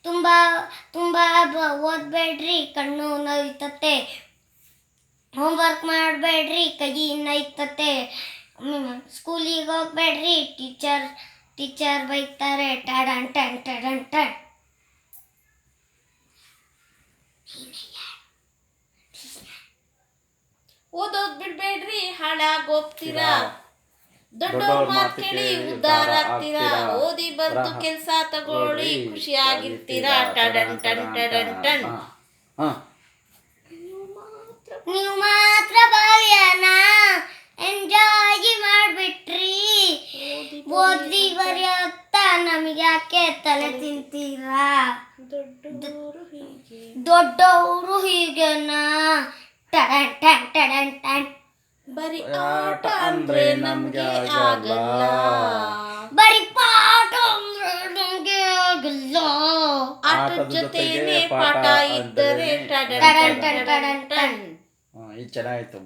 ತುಂಬ ತುಂಬ ಓದಬೇಡ್ರಿ, ಕಣ್ಣು ನೋಯ್ತತೆ. ಹೋಮ್ವರ್ಕ್ ಮಾಡಬೇಡ್ರಿ, ಕೈ ನೋಯ್ತತೆ. ಸ್ಕೂಲಿಗೆ ಹೋಗ್ಬೇಡ್ರಿ, ಟೀಚರ್ ಬೈತಾರೆ. ಟಡನ್ ಟನ್ ಟಡನ್ ಟನ್. ಓದೋದ್ ಬಿಡ್ಬೇಡ್ರಿ, ಹಾಳಾಗೋಗ್ತೀರಾ. ದೊಡ್ಡವ್ರ ಮಾತು ಕೇಳಿ ಉದ್ಧಾರ ಆಗ್ತೀರಾ. ಓದಿ ಬರ್ದು ಕೆಲ್ಸ ತಗೊಳ್ಳಿ, ಖುಷಿಯಾಗಿರ್ತೀರಾ. ಟಡನ್ ಟನ್ ಟಡನ್ ಟನ್. ನೀವು ಮಾತ್ರ ಬಾಲ್ಯನ ಎಂಜಾಯ್ ಮಾಡ್ಬಿಟ್ರಿ. ಓದಿ ಬರೆಯುತ್ತ ನಮಗೆ ಯಾಕೆ ತಲೆ ತಿಂತೀರಾ? ದೊಡ್ಡವರು ಹೀಗೆನಾ? ಟಡನ್ ಟನ್ ಟಡನ್ ಟನ್. ಬರೀ ಆಟ ಅಂದ್ರೆ ನಮ್ಗೆ ಆಗಲ್ಲ. ಬರೀ ಪಾಠ ಅಂದ್ರೆ ನಮ್ಗೆ ಆಗಲ್ಲ. ಆಟದ ಜೊತೆನೆ ಪಾಠ ಇದ್ದರೆ ಟಡನ್ ಟನ್ ಟಡನ್ ಟನ್. ಇದು ಚೆನ್ನಾಗಿತ್ತು.